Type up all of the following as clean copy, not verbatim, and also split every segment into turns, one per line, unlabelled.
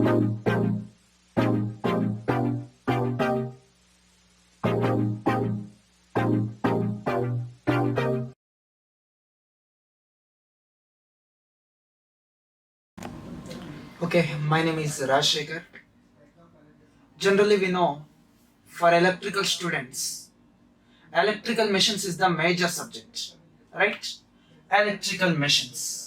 Okay, my name is Rajshekhar. Generally, we know for electrical students, electrical machines is the major subject, right? Electrical machines.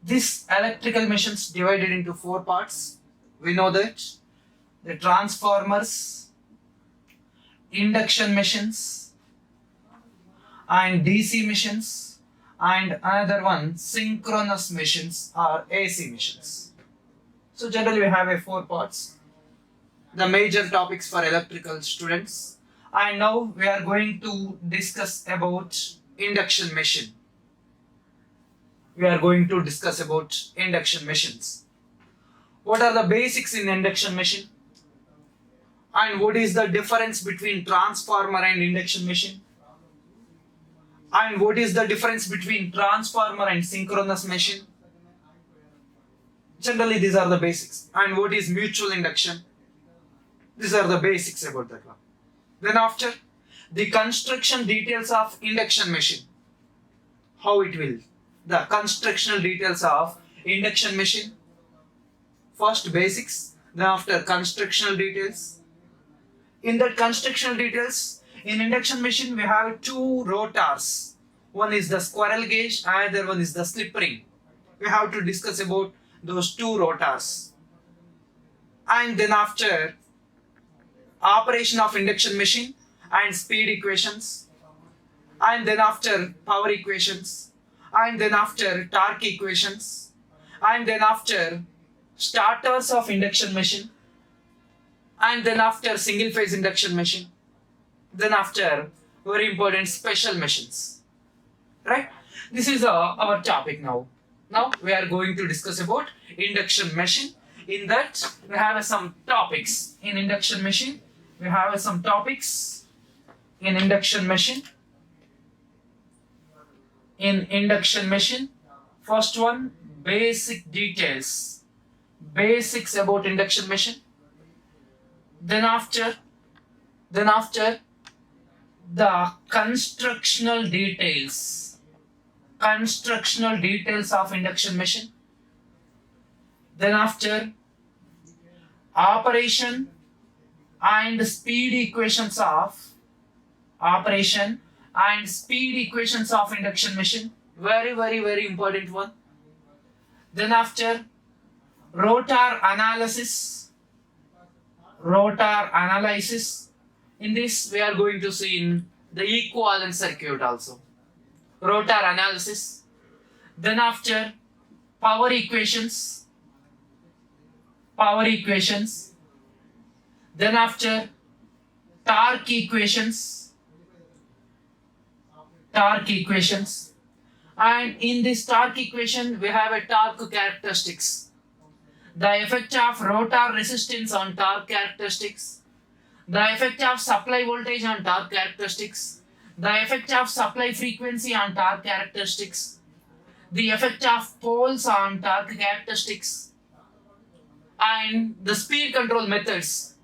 This electrical machines divided into four parts. We know that the transformers, induction machines, and DC machines, and another one synchronous machines or AC machines. So generally, we have a four parts. The major topics for electrical students, and now we are going to discuss about induction machine. We are going to discuss about induction machines. What are the basics in induction machine, and what is the difference between transformer and induction machine, and what is the difference between transformer and synchronous machine. Generally these are the basics. And what is mutual induction. These are the basics about that one. Then after, the construction details of induction machine. How it will. The constructional details of induction machine. First basics, then after constructional details. In that constructional details, in induction machine we have two rotors. One is the squirrel cage, another one is the slip ring. We have to discuss about those two rotors. And then after, operation of induction machine and speed equations, and then after power equations, and then after torque equations, and then after starters of induction machine, and then after single phase induction machine, then after very important special machines, right? This is our topic now. Now we are going to discuss about induction machine. In that we have some topics in induction machine. We have some topics in induction machine. In induction machine, first one, basic details, basics about induction machine. Then after the constructional details, constructional details of induction machine. Then after, operation and speed equations of operation and speed equations of induction machine. Very important one. Then after, rotor analysis. Rotor analysis. In this we are going to see in the equivalent circuit also. Rotor analysis. Then after, power equations. Power equations. Then after, torque equations. Torque equations. And in this torque equation we have a torque characteristics. The effect of rotor resistance on torque characteristics. The effect of supply voltage on torque characteristics. The effect of supply frequency on torque characteristics. The effect of poles on torque characteristics. And the speed control methods.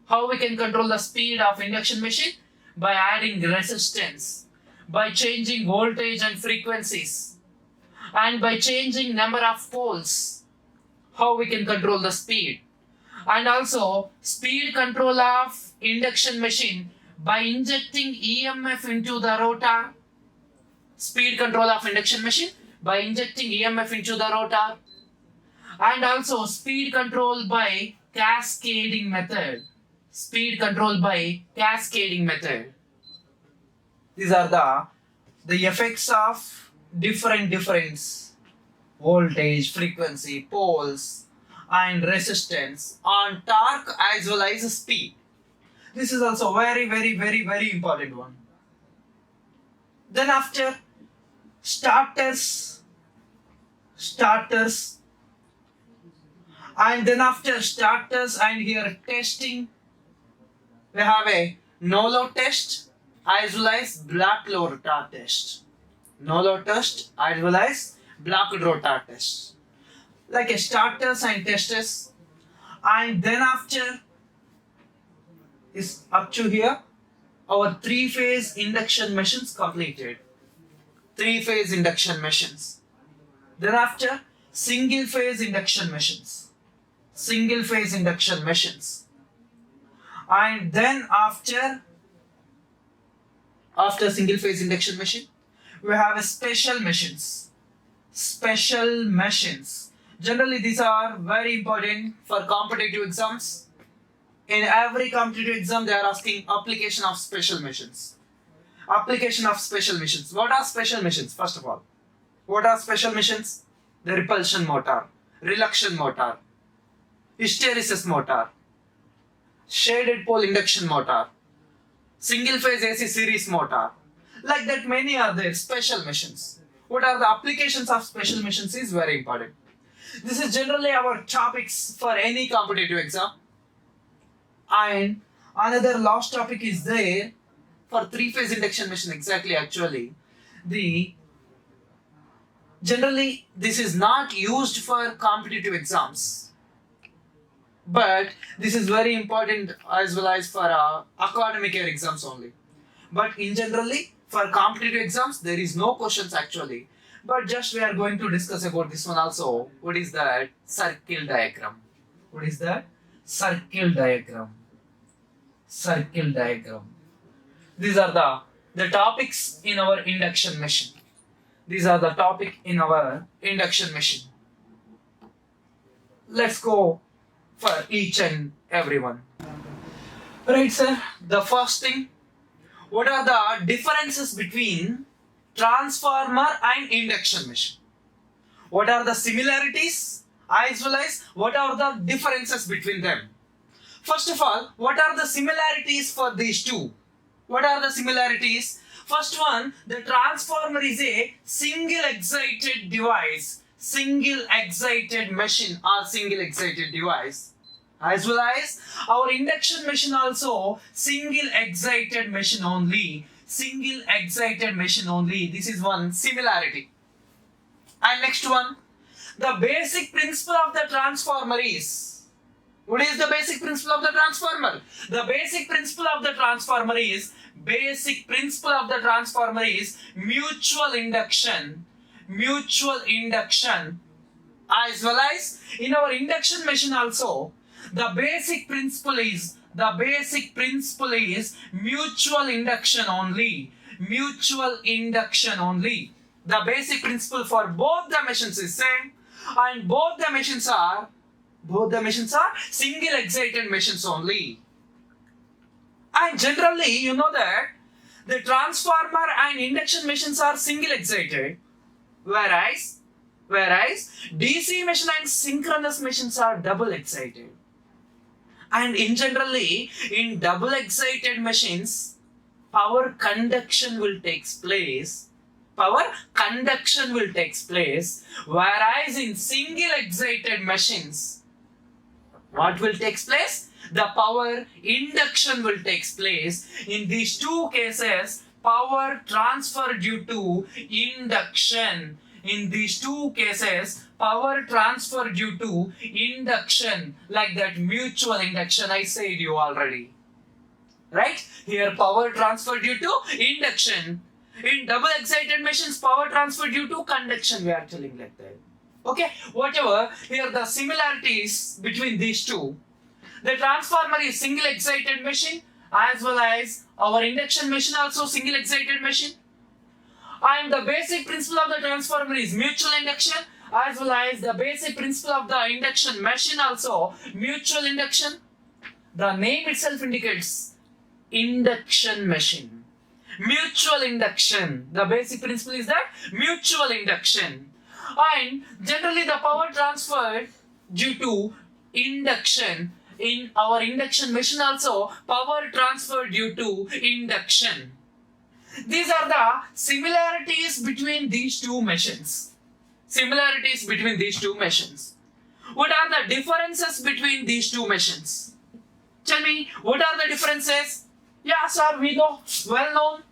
How we can control the speed of induction machine? By adding resistance, by changing voltage and frequencies, and by changing number of poles. How we can control the speed. And also speed control of induction machine by injecting EMF into the rotor. Speed control of induction machine by injecting EMF into the rotor. And also speed control by cascading method. Speed control by cascading method. These are the effects of different voltage, frequency, poles, and resistance on torque as well as speed. This is also very important one. Then after, starters, and then after starters and here testing, we have a no load test as well as block rotor test. No load test as well as block rotor test. like a starters and testers, and then after is up to here our three-phase induction machines completed. Three-phase induction machines. Then after single-phase induction machines. Single-phase induction machines. And then after single-phase induction machine, we have a special machines. Special machines. Generally, these are very important for competitive exams. In every competitive exam, they are asking application of special machines. Application of special machines. What are special machines? First of all, what are special machines? The repulsion motor, reluction motor, hysteresis motor, shaded pole induction motor, single phase AC series motor. Like that, many are there. Special machines. What are the applications of special machines is very important. This is generally our topics for any competitive exam. And another last topic is there for three-phase induction machine. Exactly, actually, generally this is not used for competitive exams, but this is very important as well as for academic year exams only. But in generally for competitive exams there is no questions actually. But just we are going to discuss about this one also. What is that? Circle diagram. What is that? Circle diagram. Circle diagram. These are the topics in our induction machine. These are the topic in our induction machine. Let's go for each and every one. Right, sir. The first thing, what are the differences between transformer and induction machine? What are the similarities as well as what are the differences between them? First of all, what are the similarities for these two? What are the similarities? First one, the transformer is a single excited device, single excited machine or single excited device. As well as our induction machine also single excited machine only. Single excited machine only. This is one similarity. And next one, the basic principle of the transformer is. What is the basic principle of the transformer? The basic principle of the transformer is mutual induction. Mutual induction. As well as in our induction machine also, the basic principle is mutual induction only. Mutual induction only. The basic principle for both the machines is same, and both the machines are single excited machines only. And generally, you know that the transformer and induction machines are single excited, whereas DC machine and synchronous machines are double excited. And in double excited machines, power conduction will take place. Whereas in single excited machines, what will take place? The power induction will take place. In these two cases, power transfer due to induction. In these two cases, power transfer due to induction, like that mutual induction I said you already. Right? Here power transfer due to induction. In double excited machines, power transfer due to conduction, we are telling like that. Okay, whatever, here the similarities between these two. The transformer is single excited machine as well as our induction machine also single excited machine. And the basic principle of the transformer is mutual induction as well as the basic principle of the induction machine also mutual induction. The name itself indicates induction machine. Mutual induction. The basic principle is that mutual induction. And generally the power transferred due to induction. In our induction machine also, power transferred due to induction. These are the similarities between these two machines. Similarities between these two machines. What are the differences between these two machines? Tell me, what are the differences? Yeah, sir, we know, well known.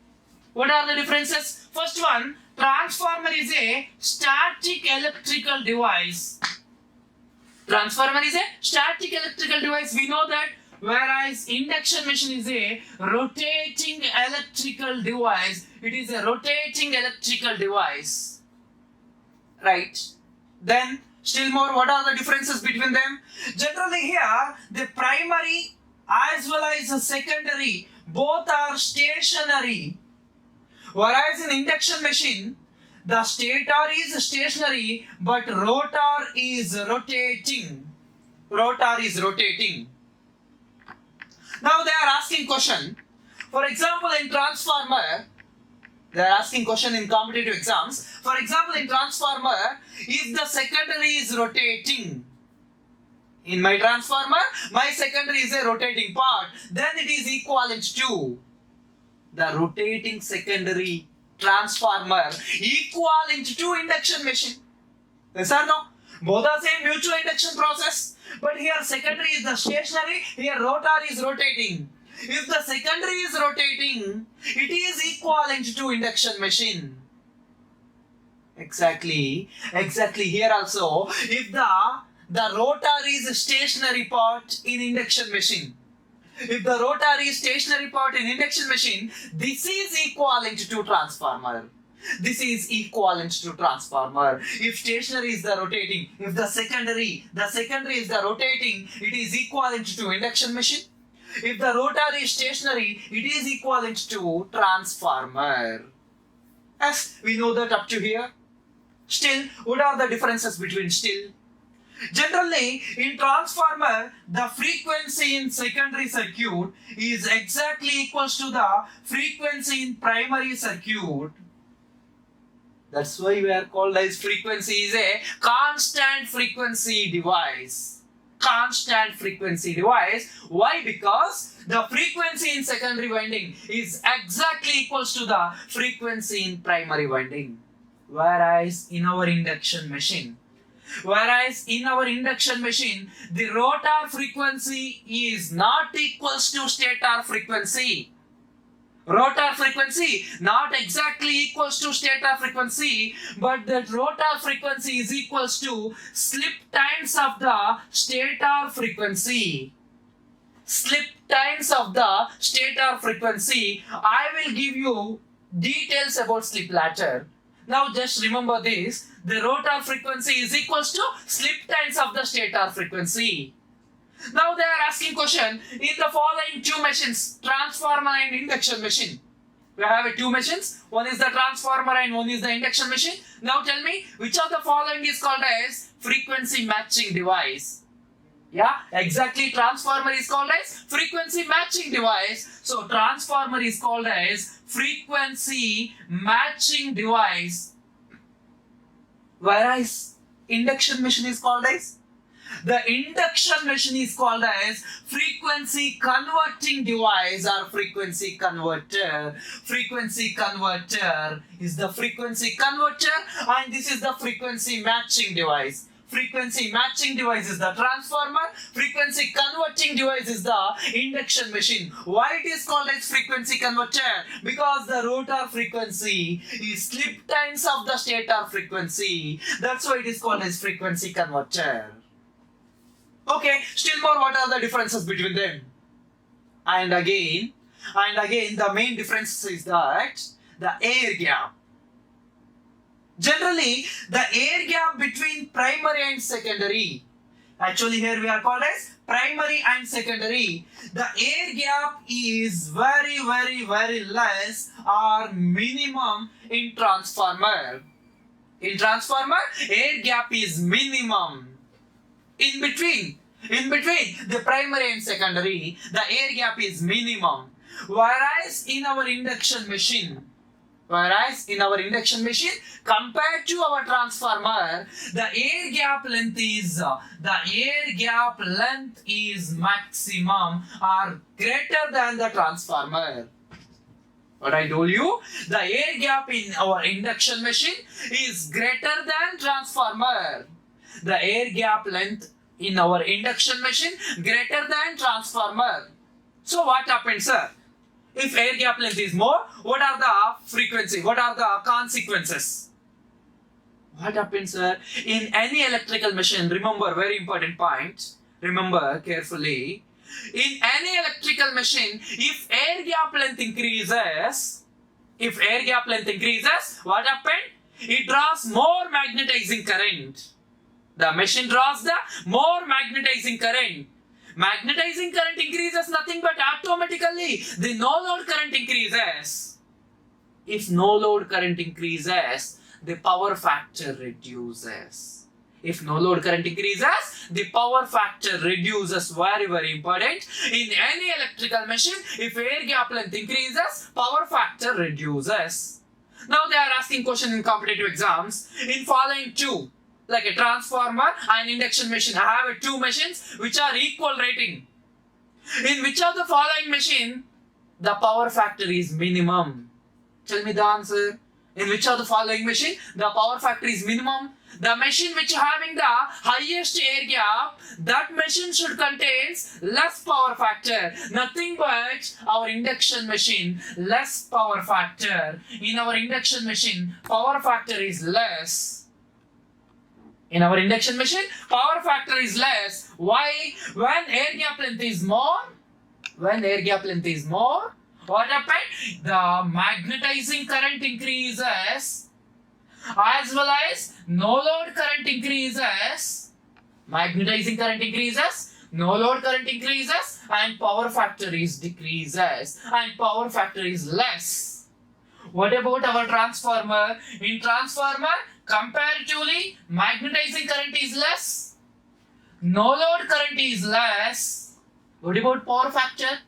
What are the differences? First one, transformer is a static electrical device. Transformer is a static electrical device, we know that, whereas induction machine is a rotating electrical device. It is a rotating electrical device, right? Then still more, what are the differences between them? Generally here, the primary as well as the secondary, both are stationary, whereas in induction machine, the stator is stationary but rotor is rotating. Rotor is rotating. Now they are asking question. For example, in transformer, they are asking question in competitive exams. For example, in transformer, if the secondary is rotating, in my transformer, my secondary is a rotating part, then it is equivalent to the rotating secondary transformer equivalent to induction machine. Yes or no? Both are same mutual induction process. But here secondary is the stationary, here rotor is rotating. If the secondary is rotating, it is equivalent to induction machine. Exactly here also, if the rotor is stationary part in induction machine, if the rotor is stationary part in induction machine, this is equivalent to transformer. This is equivalent to transformer. If stationary is the rotating, if the secondary is the rotating, it is equivalent to induction machine. If the rotor is stationary, it is equivalent to transformer. As we know that up to here. Still, what are the differences between still? Generally, in transformer, the frequency in secondary circuit is exactly equals to the frequency in primary circuit. That's why we are called as frequency is a constant frequency device. Constant frequency device. Why? Because the frequency in secondary winding is exactly equals to the frequency in primary winding. Whereas in our induction machine, the rotor frequency is not equals to stator frequency. Rotor frequency not exactly equals to stator frequency, but that rotor frequency is equals to slip times of the stator frequency. Slip times of the stator frequency. I will give you details about slip later. Now just remember this, the rotor frequency is equals to slip times of the stator frequency. Now they are asking question, in the following two machines, transformer and induction machine. We have two machines, one is the transformer and one is the induction machine. Now tell me, which of the following is called as frequency matching device? Yeah, exactly, transformer is called as frequency matching device. So transformer is called as frequency matching device. Whereas induction machine is called as? The induction machine is called as frequency converting device or frequency converter. Frequency converter is the frequency converter and this is the frequency matching device. Frequency matching device is the transformer, frequency converting device is the induction machine. Why it is called as frequency converter? Because the rotor frequency is slip times of the stator frequency. That's why it is called as frequency converter. Okay, still more, what are the differences between them? And again, the main difference is that the air gap. Generally, the air gap between primary and secondary, actually here we are called as primary and secondary, the air gap is very less or minimum in transformer. In transformer, air gap is minimum. In between the primary and secondary, the air gap is minimum. Whereas in our induction machine, compared to our transformer, the air gap length is maximum or greater than the transformer. What I told you, the air gap in our induction machine is greater than transformer. The air gap length in our induction machine greater than transformer. So what happens, sir? If air gap length is more, what are the frequency? What are the consequences? What happens, sir? In any electrical machine, remember, very important point, remember carefully. In any electrical machine, if air gap length increases, what happened? It draws more magnetizing current. The machine draws the more magnetizing current. Magnetizing current increases nothing but automatically the no load current increases. If no load current increases, the power factor reduces. If no load current increases, the power factor reduces. Very, very important. In any electrical machine, if air gap length increases, power factor reduces. Now they are asking question in competitive exams. In following two, like a transformer and induction machine, I have two machines which are equal rating. In which of the following machine the power factor is minimum? Tell me the answer. In which of the following machine the power factor is minimum? The machine which having the highest air gap, that machine should contains less power factor. Nothing but our induction machine, less power factor. In our induction machine, power factor is less. In our induction machine, power factor is less. Why? When air gap length is more, what happened? The magnetizing current increases as well as no load current increases. Magnetizing current increases, no load current increases, and power factor is decreases, and power factor is less. What about our transformer? In transformer, comparatively, magnetizing current is less, no load current is less. What about power factor?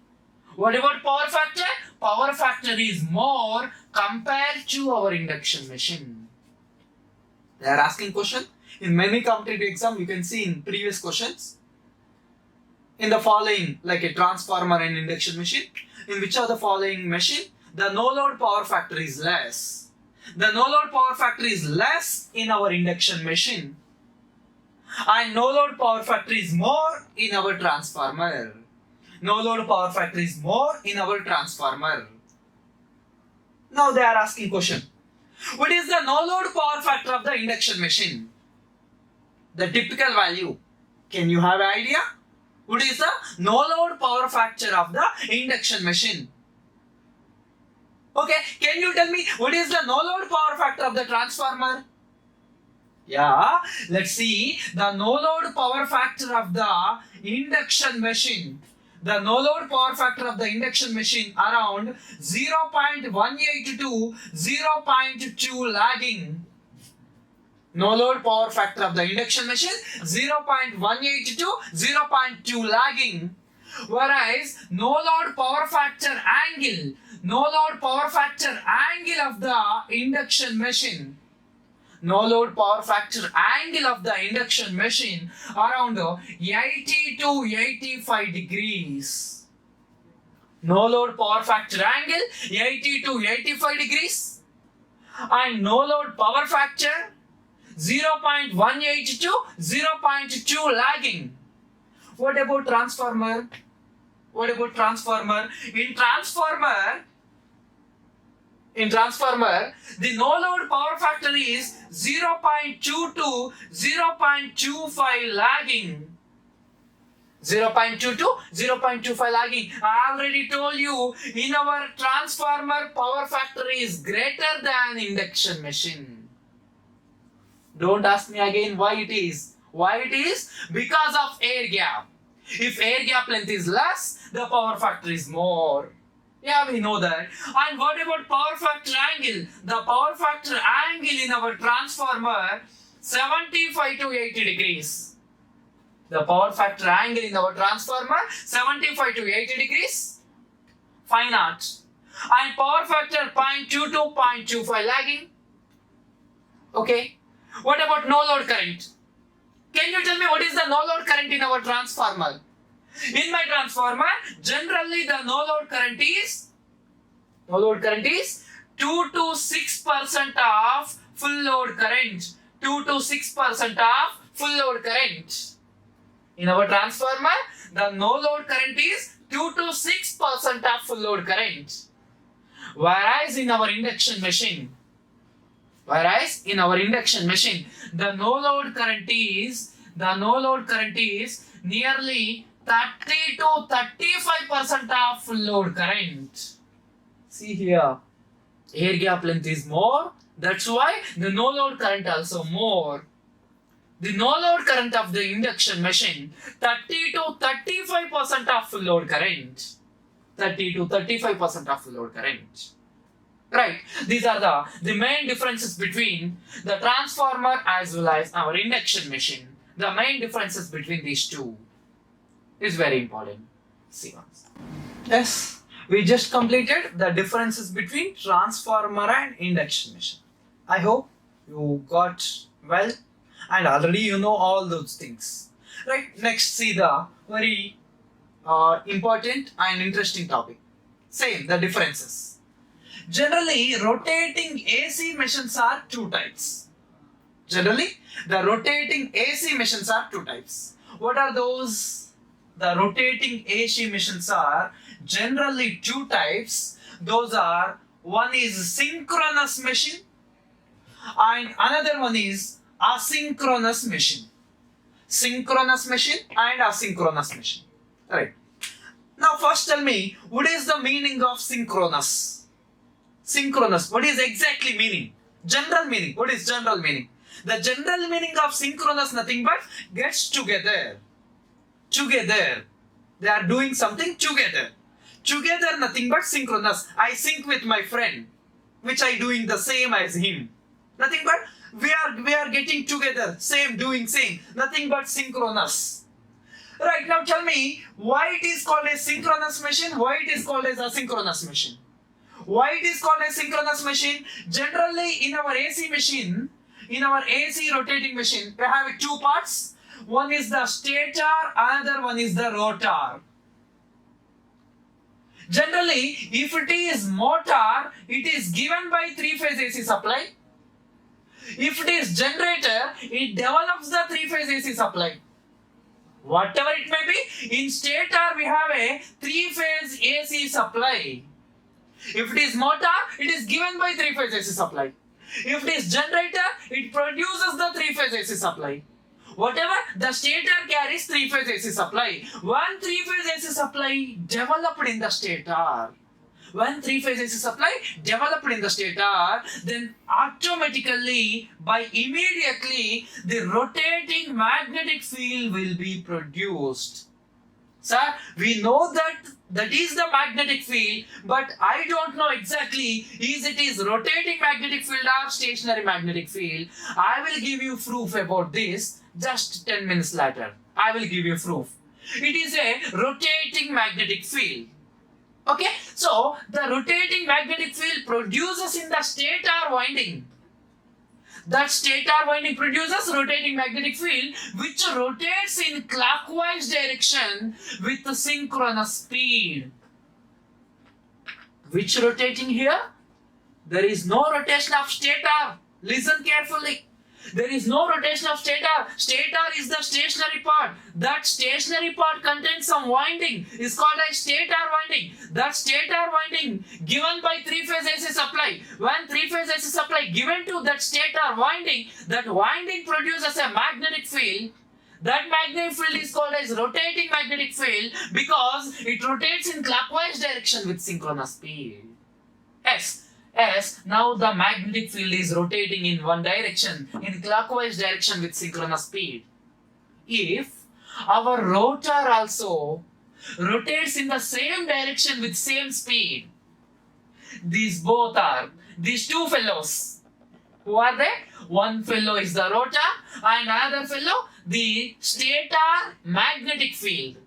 Power factor is more compared to our induction machine. They are asking question. In many competitive exam, you can see in previous questions. In the following, like a transformer and induction machine, in which of the following machine, the no load power factor is less. The no load power factor is less in our induction machine. And no load power factor is more in our transformer. No load power factor is more in our transformer. Now they are asking question. What is the no load power factor of the induction machine? The typical value. Can you have an idea? What is the no load power factor of the induction machine? Okay, can you tell me what is the no load power factor of the transformer? Yeah, let's see the no load power factor of the induction machine. The no load power factor of the induction machine around 0.18 to 0.2 lagging. No load power factor of the induction machine 0.18 to 0.2 lagging. Whereas no load power factor angle of the induction machine, no load power factor angle of the induction machine around 80 to 85 degrees. No load power factor angle 80 to 85 degrees, and no load power factor 0.18 to 0.2 lagging. What about transformer? In transformer, the no load power factor is 0.2 to 0.25 lagging. 0.2 to 0.25 lagging. I already told you, in our transformer, power factor is greater than induction machine. Don't ask me again why it is. Because of air gap. If air gap length is less, the power factor is more. Yeah, we know that. And what about power factor angle? The power factor angle in our transformer 75 to 80 degrees. The power factor angle in our transformer 75 to 80 degrees. Fine art. And power factor 0.2 to 0.25 lagging. Okay. What about no load current? Can you tell me what is the no load current in our transformer? In my transformer, generally the no load current is 2 to 6% of full load current. 2 to 6% of full load current. In our transformer, the no load current is 2 to 6% of full load current. Whereas in our induction machine, Whereas in our induction machine, the no load current is nearly 30 to 35% of load current. See here, air gap length is more. That's why the no load current also more. The no load current of the induction machine 30 to 35% of load current. 30 to 35% of load current. Right. These are the main differences between the transformer as well as our induction machine. The main differences between these two is very important. See once. Yes, we just completed the differences between transformer and induction machine. I hope you got well and already you know all those things. Right. Next, see the very important and interesting topic. Same, the differences. Generally, rotating AC machines are two types. Generally, the rotating AC machines are two types. What are those? The rotating AC machines are generally two types. Those are, one is synchronous machine and another one is asynchronous machine. Synchronous machine and asynchronous machine. Right. Now first tell me, what is the meaning of synchronous? Synchronous, what is exactly meaning? General meaning, what is general meaning? The general meaning of synchronous nothing but gets together. Together. They are doing something together. Together nothing but synchronous. I sync with my friend, which I doing the same as him. Nothing but we are getting together, same, doing same. Nothing but synchronous. Right, now tell me, why it is called a synchronous machine? Why it is called as asynchronous machine? Why it is called a synchronous machine? Generally in our AC machine, in our AC rotating machine, we have two parts. One is the stator, another one is the rotor. Generally, if it is motor, it is given by three-phase AC supply. If it is generator, it develops the three-phase AC supply. Whatever it may be, in stator we have a three-phase AC supply. If it is motor, it is given by three-phase AC supply. If it is generator, it produces the three-phase AC supply. Whatever, the stator carries three-phase AC supply. One three-phase AC supply developed in the stator. When three-phase AC supply developed in the stator, then automatically, by immediately, the rotating magnetic field will be produced. Sir, we know that is the magnetic field, but I don't know exactly it is rotating magnetic field or stationary magnetic field. I will give you proof about this just 10 minutes later. I will give you proof. It is a rotating magnetic field. Okay, so the rotating magnetic field produces in the stator winding. That stator winding produces rotating magnetic field which rotates in clockwise direction with the synchronous speed. Which rotating here? There is no rotation of stator. Listen carefully. There is no rotation of stator. Stator is the stationary part. That stationary part contains some winding. Is called as stator winding. That stator winding given by three-phase AC supply. When three-phase AC supply given to that stator winding, that winding produces a magnetic field. That magnetic field is called as rotating magnetic field because it rotates in clockwise direction with synchronous speed. Yes, now the magnetic field is rotating in one direction, in clockwise direction with synchronous speed. If our rotor also rotates in the same direction with same speed, these two fellows. Who are they? One fellow is the rotor and another fellow the stator magnetic field.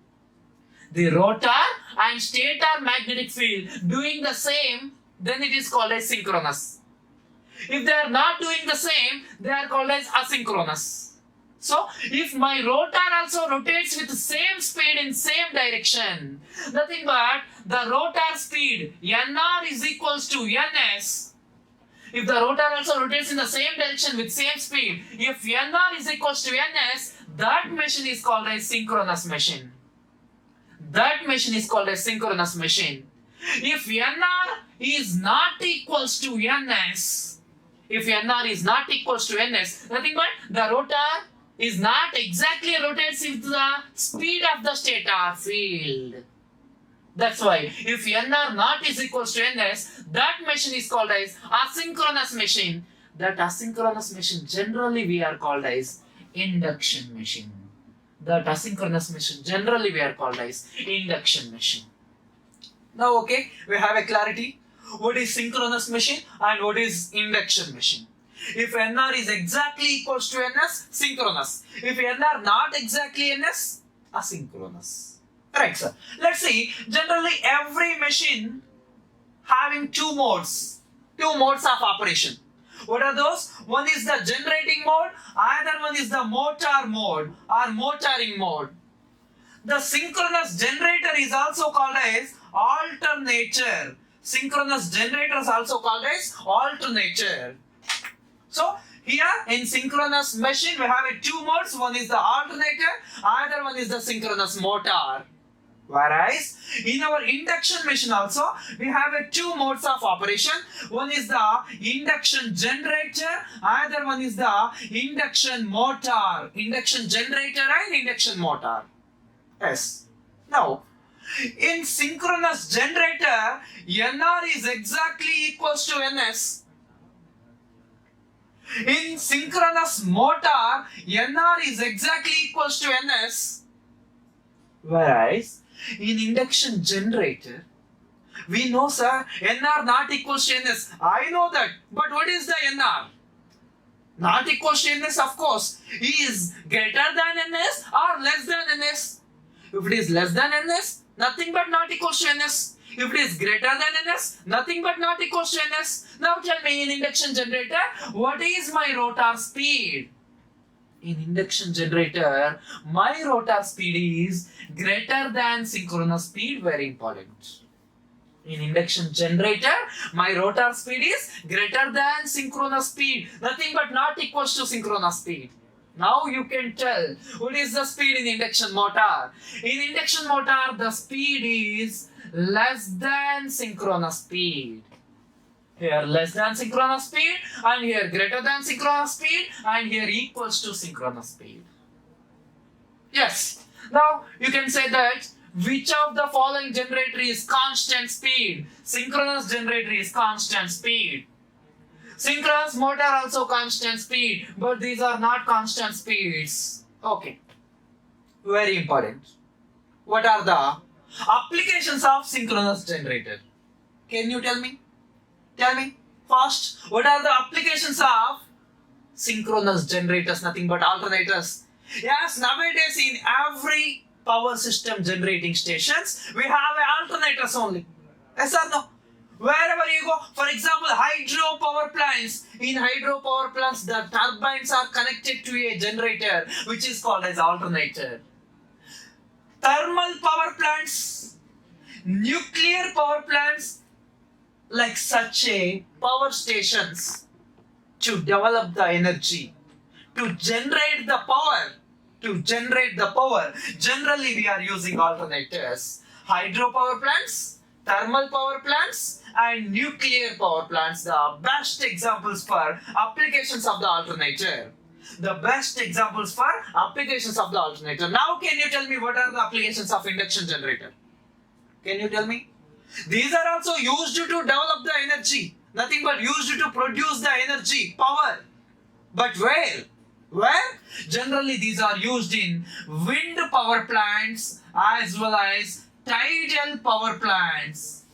The rotor and stator magnetic field doing the same, then it is called as synchronous. If they are not doing the same, they are called as asynchronous. So, if my rotor also rotates with the same speed in same direction, nothing but the rotor speed Nr is equals to Ns. If the rotor also rotates in the same direction with same speed, if Nr is equals to Ns, that machine is called as synchronous machine. That machine is called as synchronous machine. If Nr is not equals to Ns, if NR is not equals to NS, nothing but the rotor is not exactly rotates with the speed of the stator field. That's why if NR not is equals to NS, that machine is called as asynchronous machine. That asynchronous machine generally we are called as induction machine. That asynchronous machine generally we are called as induction machine. Now okay, we have a clarity. What is synchronous machine and what is induction machine? If NR is exactly equals to NS, synchronous. If NR not exactly NS, asynchronous. Right, sir. Let's see. Generally, every machine having two modes of operation. What are those? One is the generating mode, other one is the motor mode or motoring mode. The synchronous generator is also called as alternator. Synchronous generator is also called as alternator. So here in synchronous machine we have two modes. One is the alternator, other one is the synchronous motor. Whereas in our induction machine also we have two modes of operation. One is the induction generator, other one is the induction motor. Induction generator and induction motor. Yes. Now in synchronous generator, NR is exactly equals to NS. In synchronous motor, NR is exactly equals to NS. Whereas in induction generator, we know, sir, NR not equals to NS. I know that. But what is the NR? Not equals to NS, of course. Is greater than NS or less than NS? If it is less than NS, nothing but not equals to NS. If it is greater than NS, nothing but not equals to NS. Now tell me in induction generator, what is my rotor speed? In induction generator, my rotor speed is greater than synchronous speed. Very important. In induction generator, my rotor speed is greater than synchronous speed. Nothing but not equals to synchronous speed. Now you can tell what is the speed in induction motor. In induction motor, the speed is less than synchronous speed. Here less than synchronous speed, and here greater than synchronous speed, and here equals to synchronous speed. Yes. Now you can say that which of the following generator is constant speed? Synchronous generator is constant speed. Synchronous motor also constant speed, but these are not constant speeds. Okay. Very important. What are the applications of synchronous generator? Can you tell me? Tell me first, what are the applications of synchronous generators? Nothing but alternators. Yes, nowadays in every power system generating stations, we have alternators only. Yes or no? Wherever you go, for example, hydro power plants. In hydro power plants, the turbines are connected to a generator, which is called as alternator. Thermal power plants, nuclear power plants, like such a power stations to develop the energy, to generate the power. Generally we are using alternators. Hydro power plants, thermal power plants, and nuclear power plants, the best examples for applications of the alternator. The best examples for applications of the alternator. Now can you tell me what are the applications of induction generator? Can you tell me? These are also used to develop the energy. Nothing but used to produce the energy, power. But where? Where? Generally these are used in wind power plants as well as tidal power plants.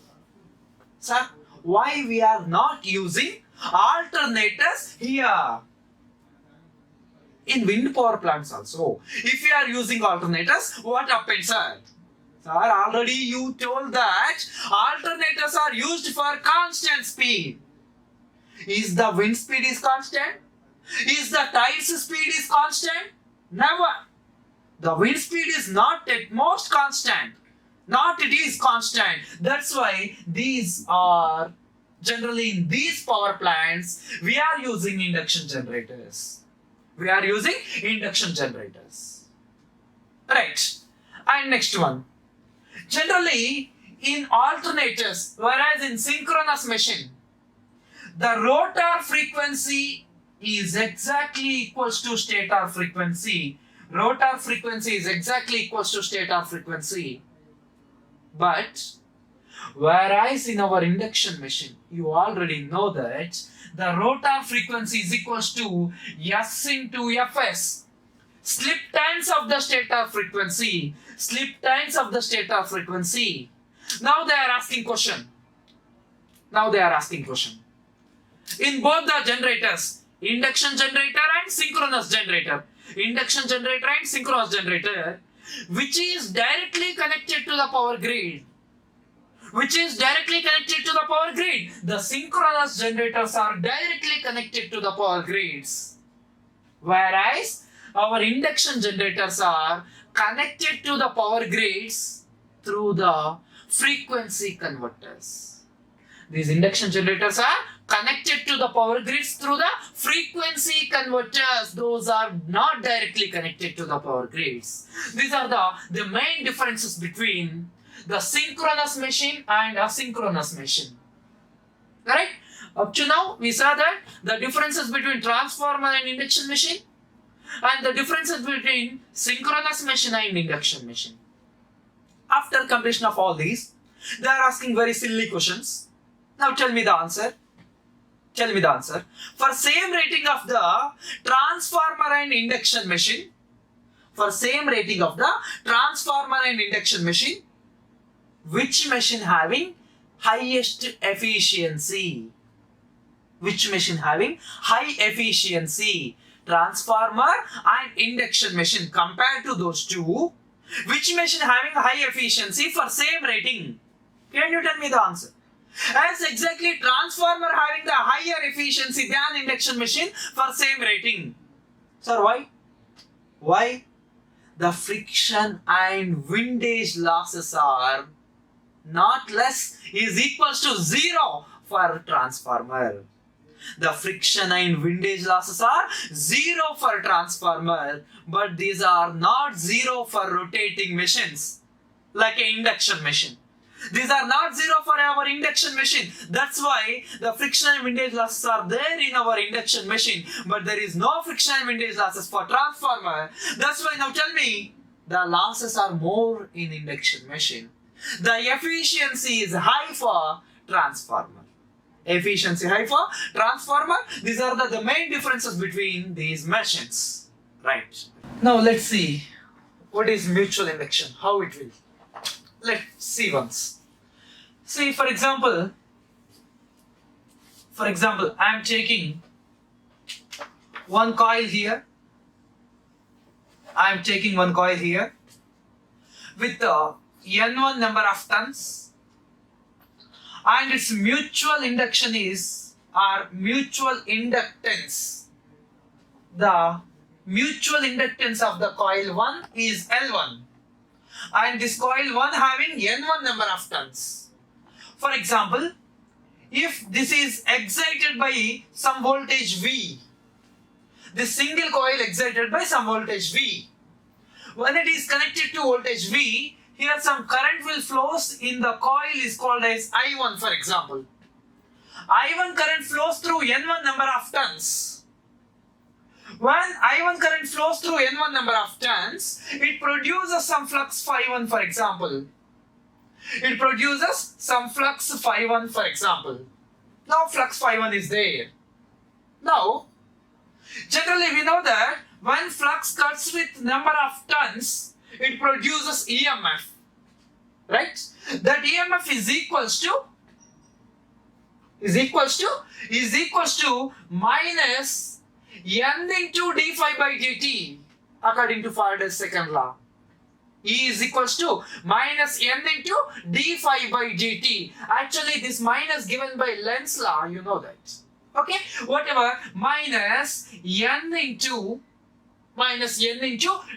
Sir, why we are not using alternators here? In wind power plants also, if we are using alternators, what happens, sir? Sir, already you told that alternators are used for constant speed. Is the wind speed is constant? Is the tide's speed is constant? Never. The wind speed is not at most constant. Not it is constant. That's why these are generally in these power plants we are using induction generators. We are using induction generators. Right. And next one. Generally in alternators, whereas in synchronous machine, The rotor frequency is exactly equals to stator frequency. Rotor frequency is exactly equals to stator frequency. But whereas in our induction machine, you already know that the rotor frequency is equals to S into Fs. Slip times of the stator frequency. Slip times of the stator frequency. Now they are asking question. In both the generators, induction generator and synchronous generator, which is directly connected to the power grid. The synchronous generators are directly connected to the power grids. Whereas our induction generators are connected to the power grids through the frequency converters. These induction generators are connected to the power grids through the frequency converters. Those are not directly connected to the power grids. These are the main differences between the synchronous machine and asynchronous machine. Correct? Up to now, we saw that the differences between transformer and induction machine and the differences between synchronous machine and induction machine. After completion of all these, they are asking very silly questions. Now tell me the answer. For same rating of the transformer and induction machine, which machine having highest efficiency? Transformer and induction machine. Compared to those two, which machine having high efficiency for same rating? Can you tell me the answer? As exactly transformer having the higher efficiency than induction machine for same rating. Sir, why? Why? The friction and windage losses are not less is equals to 0 for transformer. The friction and windage losses are 0 for transformer, but these are not 0 for rotating machines like an induction machine. These are not 0 for our induction machine. That's why the friction and windage losses are there in our induction machine, but there is no friction and windage losses for transformer. That's why now tell me, the losses are more in induction machine. The efficiency is high for transformer. These are the main differences between these machines. Right. Now let's see what is mutual induction, how it will. Let's see once. See, for example, I am taking one coil here. With the N1 number of turns, and its mutual induction is mutual inductance. The mutual inductance of the coil 1 is L1. And this coil 1 having N1 number of turns. For example, if this is excited by some voltage V, this single coil excited by some voltage V. When it is connected to voltage V, here some current will flows in the coil is called as I1, for example. I1 current flows through N1 number of turns. When I1 current flows through N1 number of turns, it produces some flux Phi1, for example. Now flux Phi1 is there. Now, generally we know that when flux cuts with number of turns, it produces EMF. Right? That EMF is equals to minus N into d phi by dt, according to Faraday's second law. E is equals to minus N into d phi by dt. Actually, this minus given by Lenz's law, you know that. Okay? Whatever, minus N into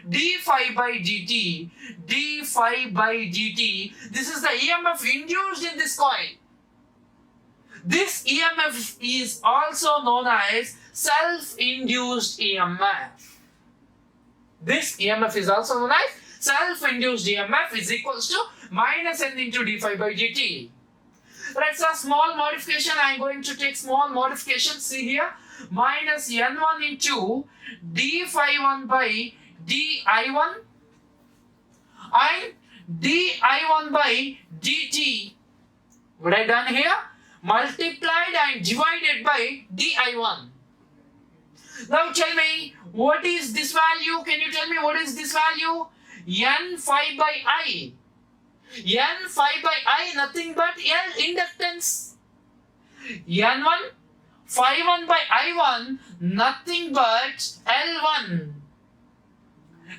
d phi by dt. This is the EMF induced in this coil. This EMF is also known as self-induced EMF. This EMF is also known as self-induced EMF is equals to minus N into d phi by dt. Right, so small modification, I am going to take small modification. See here, minus N1 into d phi 1 by di1 and di1 by dt. What I done here? Multiplied and divided by di1. Now tell me, what is this value? Can you tell me what is this value? N phi by I. N phi by I, nothing but L, inductance. N1 phi 1 by I1, nothing but L1.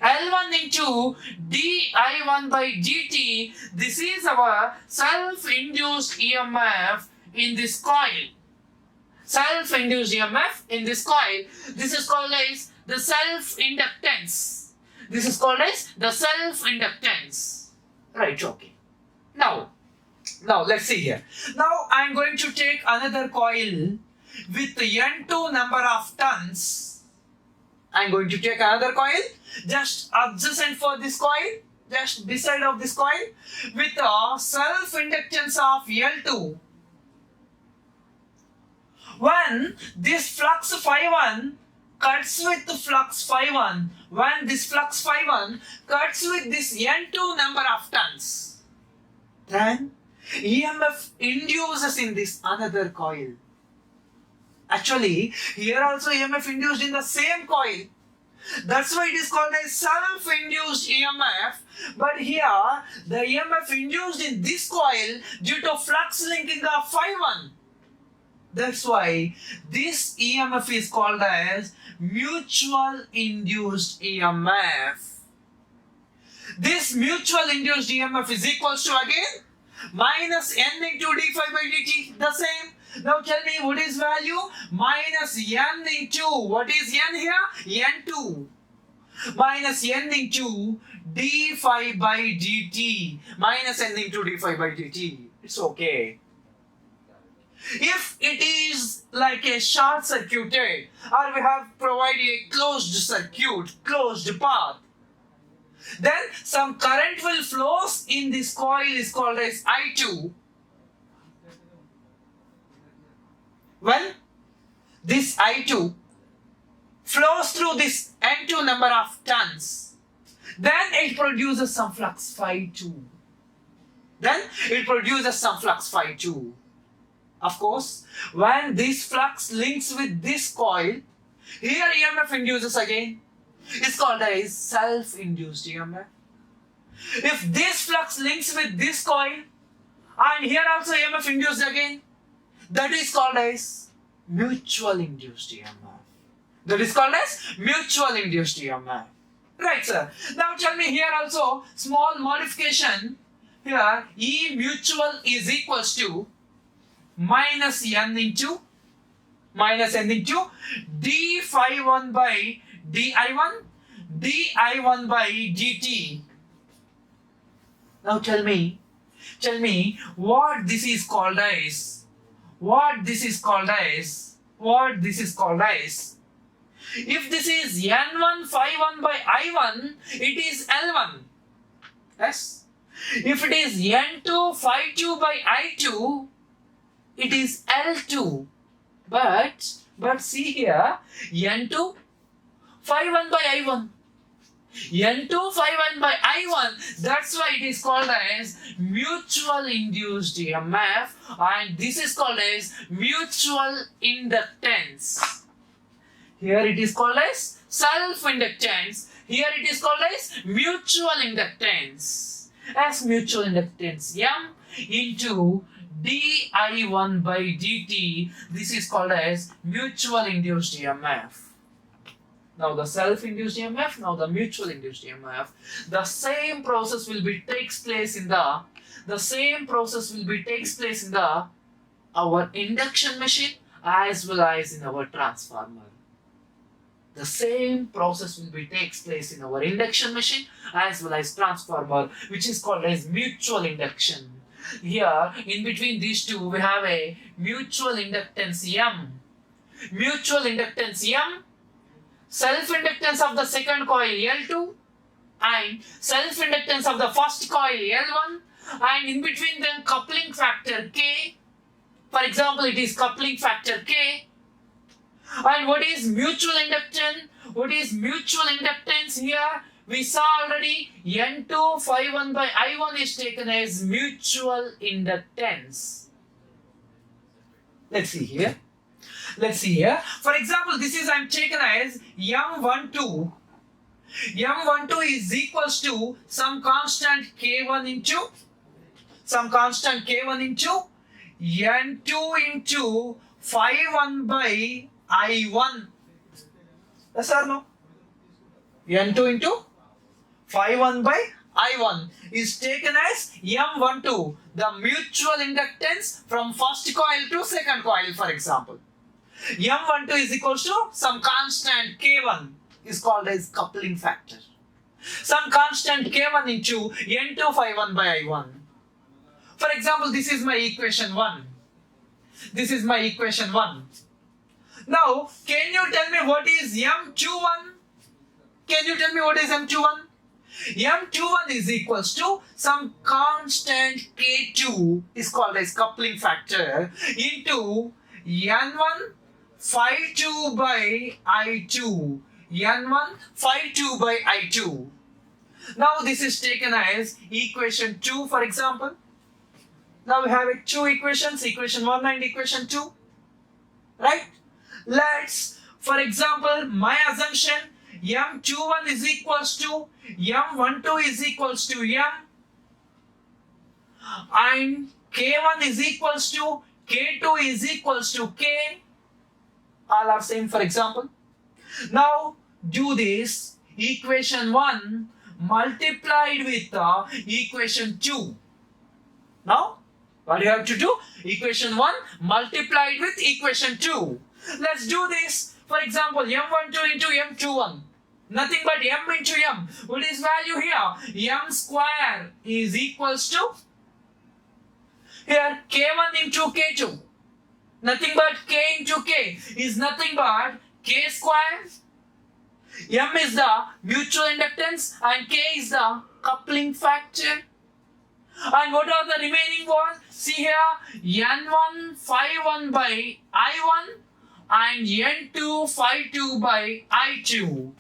L1 into di1 by dt. This is our self-induced EMF in this coil. Self-induced EMF in this coil. This is called as the self-inductance. This is called as the self-inductance. Right, okay. Now let's see here. Now I am going to take another coil with N2 number of turns. I am going to take another coil just adjacent for this coil, just beside of this coil, with a self-inductance of L2. When this flux phi 1 cuts with the flux phi 1, when this flux phi 1 cuts with this N2 number of turns, then EMF induces in this another coil. Actually, here also EMF induced in the same coil. That's why it is called a self-induced EMF. But here, the EMF induced in this coil due to flux linking of phi 1. That's why this EMF is called as mutual induced EMF. This mutual induced EMF is equals to again minus N into d phi by dt, the same. Now tell me what is value? Minus N into, what is N here? N2. Minus N into d phi by dt. Minus N into d phi by dt. It's okay. If it is like a short circuited, or we have provided a closed circuit, closed path, then some current will flows in this coil is called as I2. When this I2 flows through this N2 number of turns, then it produces some flux phi 2. Then it produces some flux phi 2. Of course, when this flux links with this coil, here EMF induces again. It's called as self-induced EMF. If this flux links with this coil, and here also EMF induced again, that is called as mutual induced EMF. That is called as mutual induced EMF. Right, sir. Now tell me here also, small modification. Here, E mutual is equals to minus N into d phi 1 by di1 by dt. Now tell me what this is called as. What this is called as. If this is N1 phi 1 by I1, it is L1. Yes. If it is N2 phi 2 by I2, it is L2. But see here, N2 phi 1 by I1. N2 phi 1 by I1, that's why it is called as mutual induced EMF, and this is called as mutual inductance. Here it is called as self-inductance. Here it is called as mutual inductance. As mutual inductance, M into di1 by dt, this is called as mutual induced EMF. Now the self-induced EMF, now the mutual induced EMF. The same process will be takes place in our induction machine as well as in our transformer. The same process will be takes place in our induction machine as well as transformer, which is called as mutual induction. Here, in between these two, we have a mutual inductance M. Mutual inductance M, self-inductance of the second coil L2, and self-inductance of the first coil L1, and in between them coupling factor K, For example, it is coupling factor K. And what is mutual inductance? What is mutual inductance here? We saw already N2 phi 1 by I1 is taken as mutual inductance. Let's see here. For example, this is I'm taken as M12. M12 is equals to some constant K1 into N2 into phi 1 by I1. Yes or no? N2 into phi 1 by I1 is taken as M12, the mutual inductance from first coil to second coil, for example. M12 is equals to some constant K1 is called as coupling factor. Some constant K1 into N2 phi 1 by I1. For example, this is my equation 1. Now, can you tell me what is M21? M21 is equals to some constant K2 is called as coupling factor into N1 phi 2 by I2. Now this is taken as equation 2, for example. Now we have two equations, equation 1 and equation 2. Right? Let's, for example, my assumption M21 is equals to M12 is equals to M and K1 is equals to K2 is equals to K. All are same, for example. Now do this equation 1 multiplied with equation 2. Now what do you have to do? Equation 1 multiplied with equation 2. Let's do this. For example, M12 into M21. Nothing but M into M. What is value here? M square is equals to here K1 into K2. Nothing but K into K is nothing but K square. M is the mutual inductance and K is the coupling factor. And what are the remaining ones? See here, N1 phi 1 by I1 and N2 phi 2 by I2.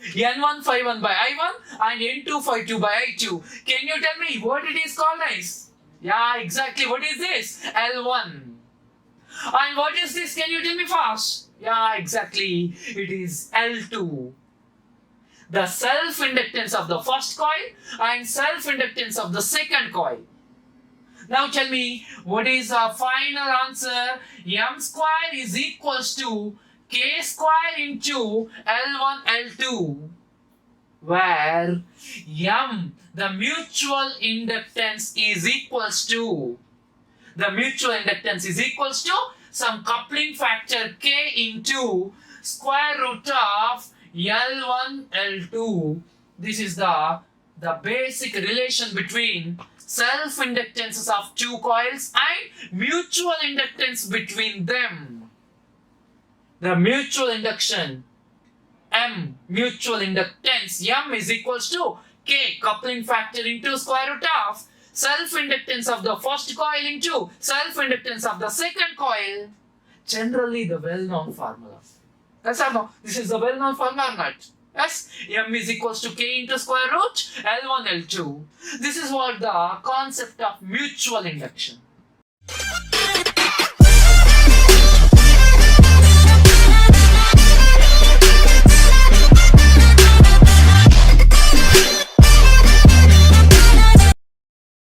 N1 phi 1 by I1 and N2 phi 2 by I2. Can you tell me what it is called as? Yeah, exactly. What is this? L1. And what is this? Can you tell me fast? Yeah, exactly. It is L2. The self-inductance of the first coil and self-inductance of the second coil. Now tell me, what is our final answer? M square is equals to K square into L1 L2, where M, the mutual inductance is equals to some coupling factor K into square root of L1 L2. This is the basic relation between self-inductances of two coils and mutual inductance between them. The mutual induction M, mutual inductance M is equals to K, coupling factor into square root of self-inductance of the first coil into self-inductance of the second coil. Generally the well-known formula. Yes or no? This is the well-known formula or not? Yes, M is equals to K into square root L1 L2. This is what the concept of mutual induction.